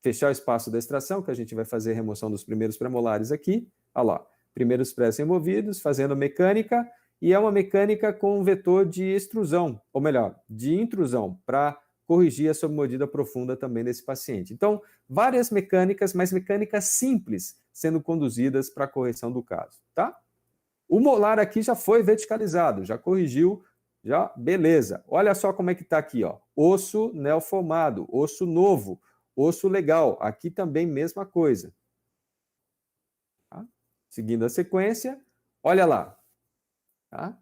fechar o espaço da extração, que a gente vai fazer a remoção dos primeiros premolares aqui. Olha lá, primeiros prés removidos, fazendo mecânica, e é uma mecânica com um vetor de extrusão, ou melhor, de intrusão, para corrigir a submordida profunda também desse paciente. Então, várias mecânicas, mas mecânicas simples, sendo conduzidas para a correção do caso, tá? O molar aqui já foi verticalizado, já corrigiu, já beleza. Olha só como é que está aqui, ó. Osso neoformado, osso novo, osso legal. Aqui também mesma coisa. Tá? Seguindo a sequência, olha lá. Tá?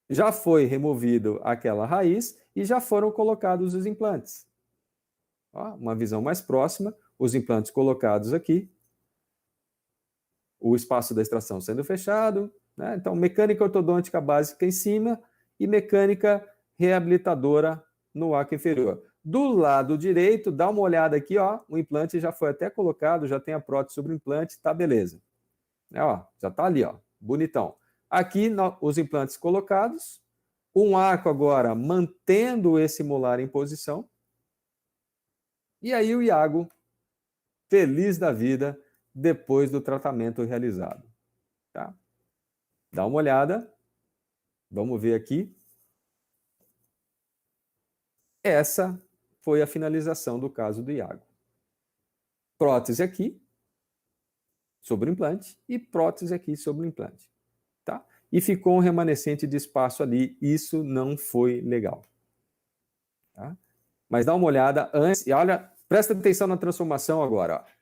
Já foi removido aquela raiz e já foram colocados os implantes. Ó, uma visão mais próxima, os implantes colocados aqui, o espaço da extração sendo fechado, né? Então, mecânica ortodôntica básica em cima e mecânica reabilitadora no arco inferior. Do lado direito, dá uma olhada aqui, ó, o implante já foi até colocado, já tem a prótese sobre o implante, tá beleza. Ó, já tá ali, ó, bonitão. Aqui, os implantes colocados, um arco agora mantendo esse molar em posição, e aí o Iago, feliz da vida, depois do tratamento realizado. Tá? Dá uma olhada. Vamos ver aqui. Essa foi a finalização do caso do Iago. Prótese aqui, sobre o implante, e prótese aqui sobre o implante. Tá? E ficou um remanescente de espaço ali. Isso não foi legal. Tá? Mas dá uma olhada antes. E olha, presta atenção na transformação agora. Ó.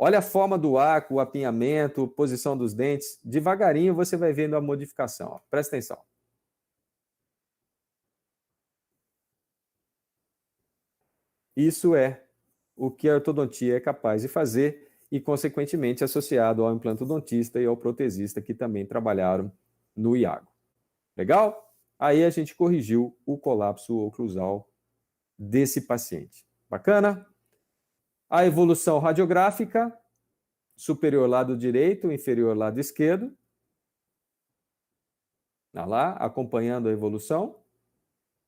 Olha a forma do arco, o apinhamento, posição dos dentes. Devagarinho você vai vendo a modificação. Ó. Presta atenção. Isso é o que a ortodontia é capaz de fazer e, consequentemente, associado ao implantodontista e ao protesista que também trabalharam no Iago. Legal? Aí a gente corrigiu o colapso oclusal desse paciente. Bacana? A evolução radiográfica, superior lado direito, inferior lado esquerdo. Olha lá, acompanhando a evolução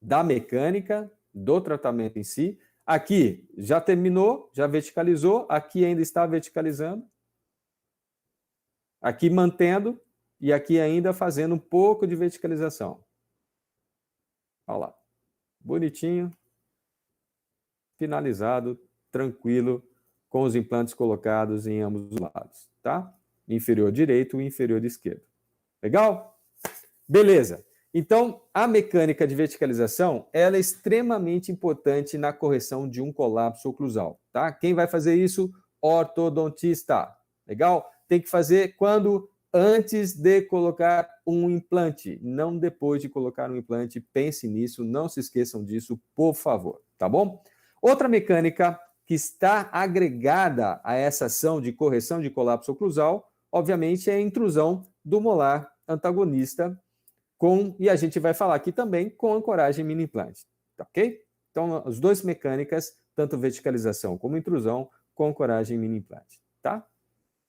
da mecânica, do tratamento em si. Aqui já terminou, já verticalizou, aqui ainda está verticalizando. Aqui mantendo e aqui ainda fazendo um pouco de verticalização. Olha lá. Bonitinho. Finalizado, tranquilo, com os implantes colocados em ambos os lados, tá? Inferior direito e inferior esquerdo. Legal? Beleza. Então, a mecânica de verticalização, ela é extremamente importante na correção de um colapso oclusal, tá? Quem vai fazer isso? Ortodontista. Legal? Tem que fazer quando? Antes de colocar um implante, não depois de colocar um implante. Pense nisso, não se esqueçam disso, por favor, tá bom? Outra mecânica que está agregada a essa ação de correção de colapso oclusal, obviamente, é a intrusão do molar antagonista e a gente vai falar aqui também com ancoragem mini implante, tá ok? Então, as duas mecânicas, tanto verticalização como intrusão, com ancoragem mini implante, tá?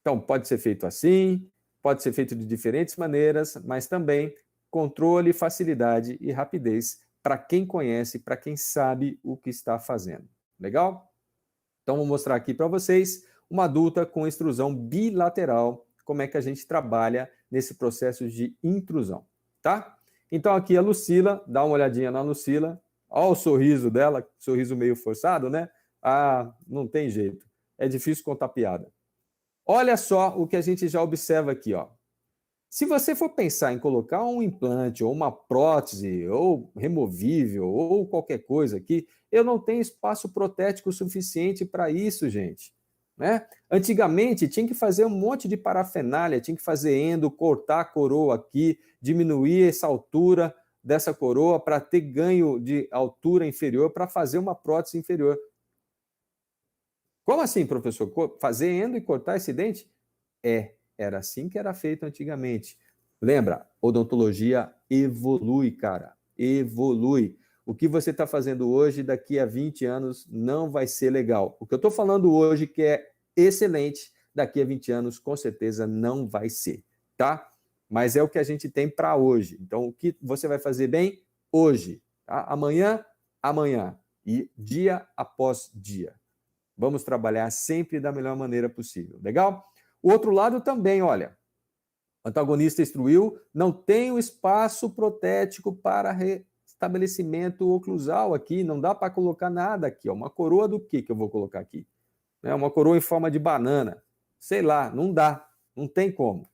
Então, pode ser feito assim, pode ser feito de diferentes maneiras, mas também controle, facilidade e rapidez para quem conhece, para quem sabe o que está fazendo. Legal? Então, vou mostrar aqui para vocês uma adulta com extrusão bilateral, como é que a gente trabalha nesse processo de intrusão, tá? Então, aqui a Lucila, dá uma olhadinha na Lucila, olha o sorriso dela, sorriso meio forçado, né? Ah, não tem jeito, é difícil contar piada. Olha só o que a gente já observa aqui, ó. Se você for pensar em colocar um implante ou uma prótese ou removível ou qualquer coisa aqui, eu não tenho espaço protético suficiente para isso, gente. Né? Antigamente tinha que fazer um monte de parafernália, tinha que fazer endo, cortar a coroa aqui, diminuir essa altura dessa coroa para ter ganho de altura inferior para fazer uma prótese inferior. Como assim, professor? Fazer endo e cortar esse dente? Era assim que era feito antigamente. Lembra, odontologia evolui, cara. Evolui. O que você está fazendo hoje, daqui a 20 anos, não vai ser legal. O que eu estou falando hoje, que é excelente, daqui a 20 anos, com certeza, não vai ser, tá? Mas é o que a gente tem para hoje. Então, o que você vai fazer bem hoje, tá? Amanhã, amanhã. E dia após dia. Vamos trabalhar sempre da melhor maneira possível. Legal? O outro lado também, olha. O antagonista instruiu, não tem o espaço protético para restabelecimento oclusal aqui, não dá para colocar nada aqui. Ó. Uma coroa do que eu vou colocar aqui? Uma coroa em forma de banana. Sei lá, não dá, não tem como.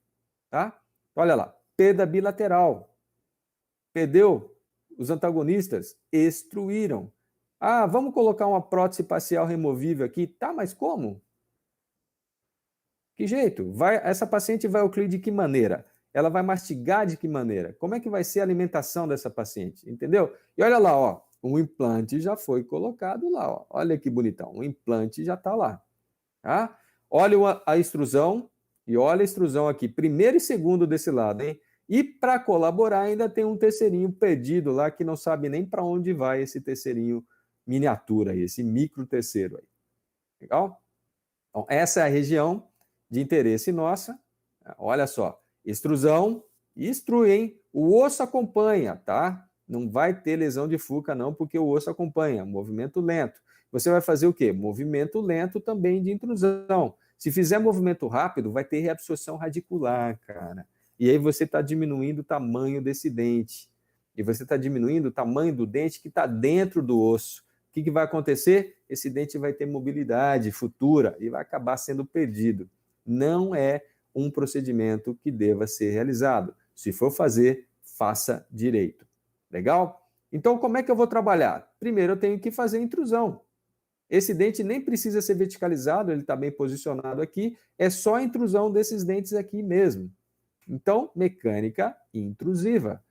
Tá? Olha lá, perda bilateral. Perdeu, os antagonistas extruíram. Ah, vamos colocar uma prótese parcial removível aqui. Tá, mas como? Que jeito? Essa paciente vai ocluir de que maneira? Ela vai mastigar de que maneira? Como é que vai ser a alimentação dessa paciente? Entendeu? E olha lá, ó, um implante já foi colocado lá. Ó. Olha que bonitão, o implante já está lá. Tá? Olha a extrusão e olha a extrusão aqui, primeiro e segundo desse lado, hein? E para colaborar ainda tem um terceirinho perdido lá que não sabe nem para onde vai esse terceirinho miniatura aí, esse micro terceiro aí. Legal? Então, essa é a região de interesse nossa. Olha só, extrusão, extrui, hein? O osso acompanha, tá? Não vai ter lesão de Fuca não, porque o osso acompanha, movimento lento. Você vai fazer o quê? Movimento lento também de intrusão. Se fizer movimento rápido, vai ter reabsorção radicular, cara. E aí você está diminuindo o tamanho desse dente. E você está diminuindo o tamanho do dente que está dentro do osso. O que vai acontecer? Esse dente vai ter mobilidade futura e vai acabar sendo perdido. Não é um procedimento que deva ser realizado. Se for fazer, faça direito. Legal? Então, como é que eu vou trabalhar? Primeiro, eu tenho que fazer intrusão. Esse dente nem precisa ser verticalizado, ele está bem posicionado aqui, é só a intrusão desses dentes aqui mesmo. Então, mecânica intrusiva.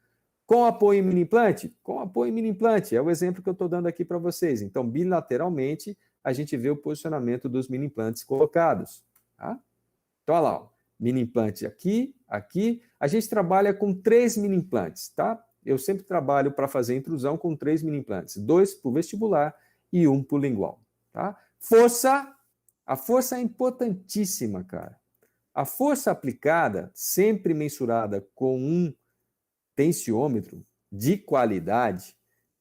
Com apoio em mini implante? Com apoio em mini implante, é o exemplo que eu estou dando aqui para vocês. Então, bilateralmente, a gente vê o posicionamento dos mini implantes colocados. Tá? Então, olha lá, ó. Mini implante aqui, aqui. A gente trabalha com 3 mini implantes, tá? Eu sempre trabalho para fazer intrusão com 3 mini implantes. 2 para o vestibular e 1 para o lingual. Tá? Força, a força é importantíssima, cara. A força aplicada, sempre mensurada com um tensiômetro de qualidade,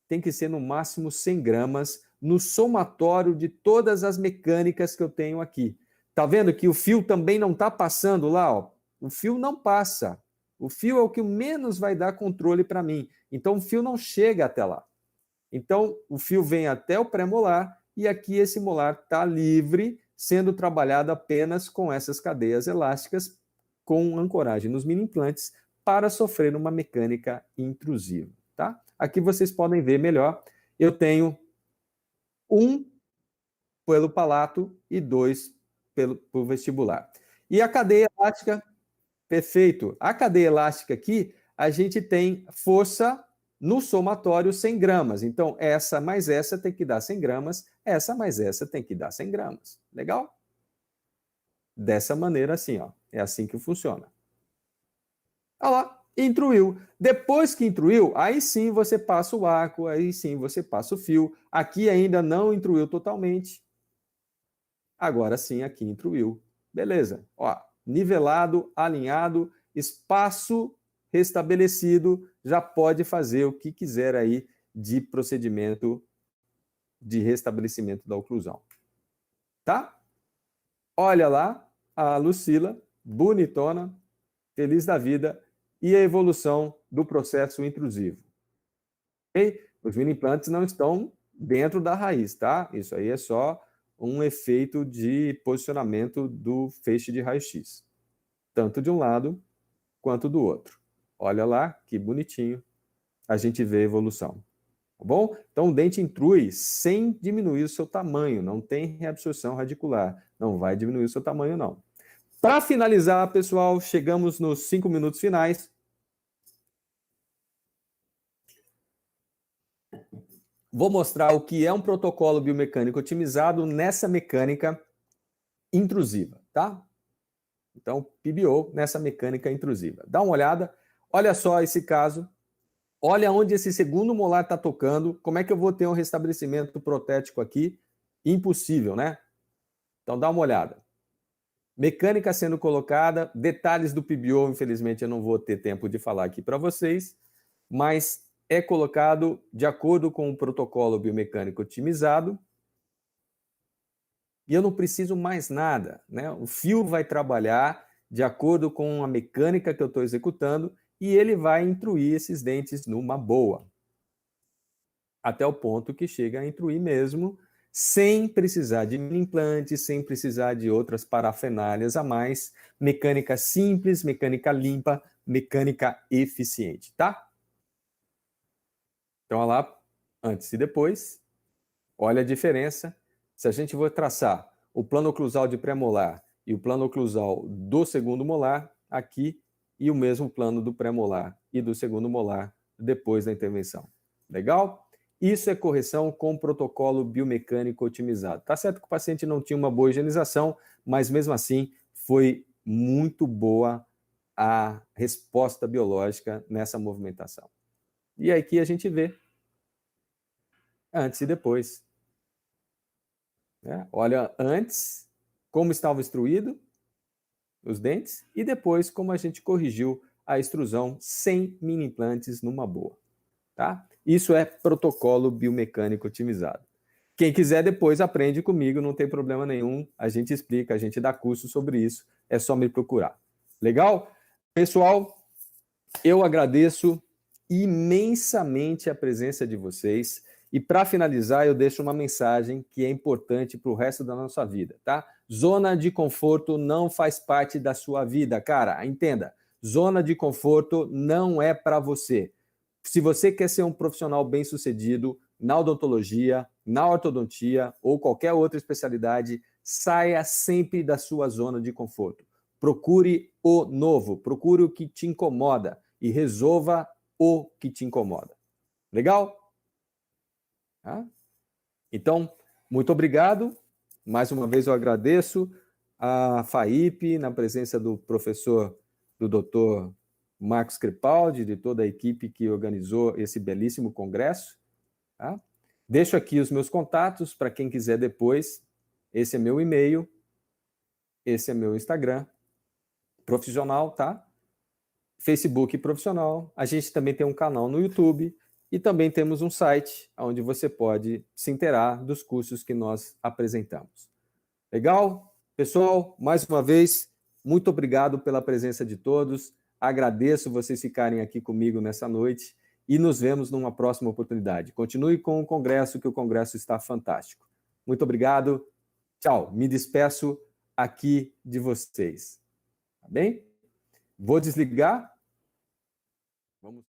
tem que ser no máximo 100 gramas no somatório de todas as mecânicas que eu tenho aqui. Tá vendo que o fio também não está passando lá? Ó? O fio não passa. O fio é o que menos vai dar controle para mim. Então, o fio não chega até lá. Então, o fio vem até o pré-molar e aqui esse molar está livre, sendo trabalhado apenas com essas cadeias elásticas com ancoragem nos mini implantes para sofrer uma mecânica intrusiva. Tá? Aqui vocês podem ver melhor. Eu tenho 1 pelo palato e 2 pelo vestibular. E a cadeia elástica, perfeito. A cadeia elástica aqui, a gente tem força no somatório 100 gramas. Então, essa mais essa tem que dar 100 gramas, essa mais essa tem que dar 100 gramas. Legal? Dessa maneira assim, ó. É assim que funciona. Olha lá, intruiu. Depois que intruiu, aí sim você passa o arco, aí sim você passa o fio. Aqui ainda não intruiu totalmente. Agora sim, aqui intruiu. Beleza. Ó, nivelado, alinhado, espaço restabelecido, já pode fazer o que quiser aí de procedimento de restabelecimento da oclusão. Tá? Olha lá a Lucila, bonitona, feliz da vida, e a evolução do processo intrusivo. Okay? Os mini implantes não estão dentro da raiz, tá? Isso aí é só um efeito de posicionamento do feixe de raio-x, tanto de um lado quanto do outro. Olha lá, que bonitinho, a gente vê a evolução. Tá bom? Então, o dente intrui sem diminuir o seu tamanho, não tem reabsorção radicular, não vai diminuir o seu tamanho, não. Para finalizar, pessoal, chegamos nos 5 minutos finais. Vou mostrar o que é um protocolo biomecânico otimizado nessa mecânica intrusiva, tá? Então, PBO nessa mecânica intrusiva. Dá uma olhada, olha só esse caso, olha onde esse segundo molar está tocando, como é que eu vou ter um restabelecimento protético aqui? Impossível, né? Então, dá uma olhada. Mecânica sendo colocada, detalhes do PBO, infelizmente eu não vou ter tempo de falar aqui para vocês, mas é colocado de acordo com o protocolo biomecânico otimizado, e eu não preciso mais nada, né? O fio vai trabalhar de acordo com a mecânica que eu estou executando e ele vai intruir esses dentes numa boa. Até o ponto que chega a intruir mesmo, sem precisar de implante, sem precisar de outras parafernálias a mais. Mecânica simples, mecânica limpa, mecânica eficiente, tá? Então, olha lá, antes e depois. Olha a diferença. Se a gente for traçar o plano oclusal de pré-molar e o plano oclusal do segundo molar, aqui, e o mesmo plano do pré-molar e do segundo molar depois da intervenção. Legal? Isso é correção com protocolo biomecânico otimizado. Tá certo que o paciente não tinha uma boa higienização, mas mesmo assim foi muito boa a resposta biológica nessa movimentação. E aqui a gente vê antes e depois. Olha antes como estava instruído os dentes e depois como a gente corrigiu a extrusão sem mini implantes numa boa. Tá? Isso é protocolo biomecânico otimizado. Quem quiser depois aprende comigo, não tem problema nenhum. A gente explica, a gente dá curso sobre isso. É só me procurar. Legal? Pessoal, eu agradeço imensamente a presença de vocês. E para finalizar, eu deixo uma mensagem que é importante para o resto da nossa vida, tá? Zona de conforto não faz parte da sua vida, cara. Entenda. Zona de conforto não é para você. Se você quer ser um profissional bem-sucedido na odontologia, na ortodontia ou qualquer outra especialidade, saia sempre da sua zona de conforto. Procure o novo, procure o que te incomoda e resolva o que te incomoda. Legal? Então, muito obrigado. Mais uma vez eu agradeço a FAIP, na presença do professor, do doutor Marcos Crepaldi, de toda a equipe que organizou esse belíssimo congresso. Tá? Deixo aqui os meus contatos para quem quiser depois. Esse é meu e-mail, esse é meu Instagram profissional, tá? Facebook profissional. A gente também tem um canal no YouTube e também temos um site onde você pode se inteirar dos cursos que nós apresentamos. Legal? Pessoal, mais uma vez, muito obrigado pela presença de todos. Agradeço vocês ficarem aqui comigo nessa noite e nos vemos numa próxima oportunidade. Continue com o congresso, que o congresso está fantástico. Muito obrigado. Tchau. Me despeço aqui de vocês. Tá bem? Vou desligar. Vamos